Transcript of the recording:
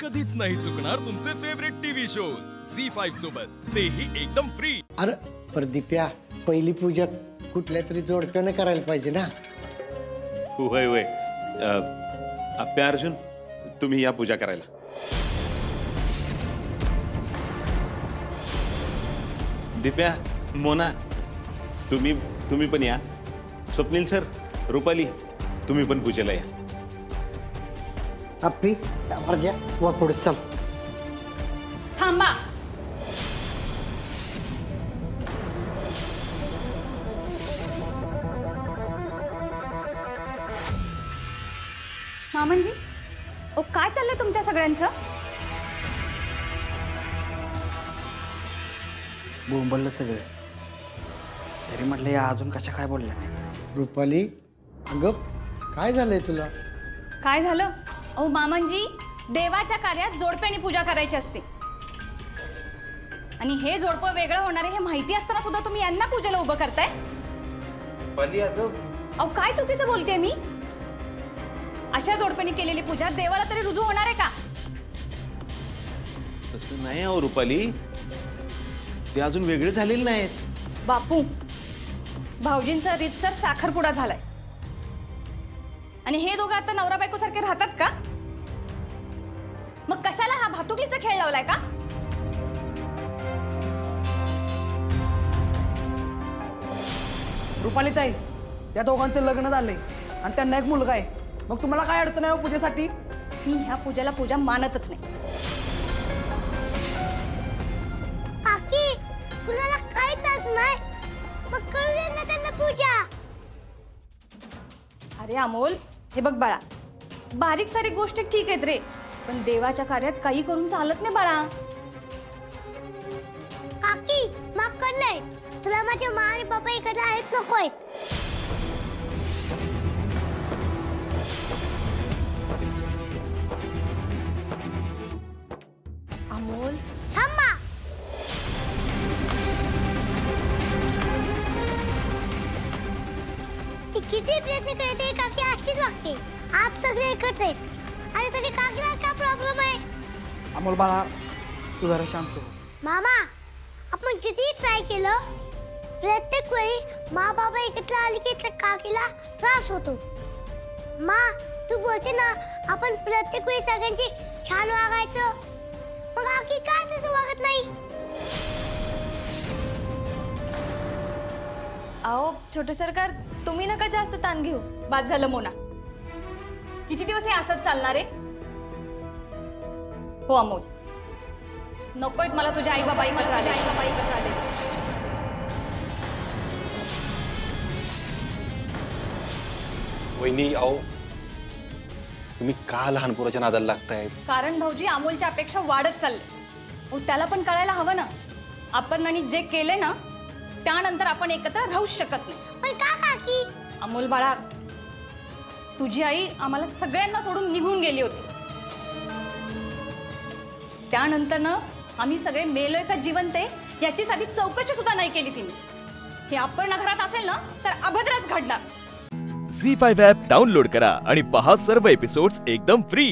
कधीच नाही चुकणार तुमचे फेवरेट टीव्ही शोज झी5 सोबत, तेही एकदम फ्री। अरे प्रदीप्या, पहिली पूजा कुठल्या तरी जोडप्याने करायला पाहिजे ना। वय वय आप्या अर्जुन, तुम्ही या पूजा करायला। दिप्या, मोना, तुम्ही पण या। स्वप्नील सर, रुपाली, तुम्ही पण पूजेला या। अप्पी वर्जा वा पुढे चल। थांबा, मामनजी, ओ काय चाललंय तुमच्या सगळ्यांचं? बोंबललं सगळं, तरी म्हटलं या अजून कशा काय बोलल्या नाहीत। रुपाली, अगं काय झालंय तुला? काय झालं? ओ मामनजी, देवाच्या कार्यात जोडप्याने पूजा करायची असते आणि हे जोडपं वेगळं होणार आहे हे माहिती असताना सुद्धा तुम्ही यांना पूजेला उभं करताय। अहो काय चुकीचं बोलते मी? अशा जोडप्याने केलेली पूजा देवाला तरी रुजू होणार आहे का? तसं नाही हो रुपाली, ते अजून वेगळे झालेले नाहीत। बापू, भाऊजींचा रीतसर साखरपुडा झालाय आणि हे दोघं आता नवरा बायको सारखे राहतात का? मग कशाला हा भातुकलीचा खेळ लावलाय का? रुपाली ताई, त्या दोघांचं लग्न झालंय आणि त्यांना एक मुलगा आहे, मग तुम्हाला काय अडचण आहे पूजेसाठी? मी ह्या पूजाला पूजा मानतच नाही। काकी, कुणाला काहीच आज नाही, मग करू दे ना त्यांना पूजा। अरे अमोल, हे बघ बाळा, बारीक सारीक गोष्टी ठीक आहेत रे, पण देवाच्या कार्यात काही करून चालत नाही बाळा। काकी, माफ कर नाही, तुला माझे मा आणि पप्पा इकडे आहेत नको आहेत। अमोल, थांबा, ती किती प्रयत्न करते काकी अशीच वागते। आज सगळे एकत्र आहेत आणि तरी काकीला काय प्रॉब्लेम आहे? अमोल बाळा, तू जरा शांत हो। मामा, आपण किती ट्राय केलं, प्रत्येक वेळी माँ बाबा एकत्र आले की त्या काकीला त्रास होतो। माँ, तू बोलते ना आपण प्रत्येक वेळी सगळ्यांची छान वागायचं, मग काकी काय तसं वागत नाही? आओ छोटे सरकार, तुम्ही नका जास्त ताण घेऊ। बाद झालं मोना, किती दिवस हे असंच चालणार आहे? हो अमोल, नकोय मला तुझ्या आई बाबा एकत्र आले। वहिनी, आओ तुम्ही का लहान पोराच्या नादाला लागताय? कारण भाऊजी, अमोलच्या अपेक्षा वाढत चालले। त्याला पण कळायला हवं ना, आपण आणि जे केले ना त्यानंतर आपण एकत्र राहूच शकत नाही। पण का काकी? अमोल बाळा, तुझी आई आम्हाला सगळ्यांना सोडून निघून गेली होती, त्यानंतर ना आम्ही सगळे मेलोय का जिवंत आहे याची साधी चौकशी सुद्धा नाही केली तिने। हे अपर्णा घरात असेल ना तर अभद्रच घडणार। झी5 ॲप डाउनलोड करा आणि पहा सर्व एपिसोड्स एकदम फ्री।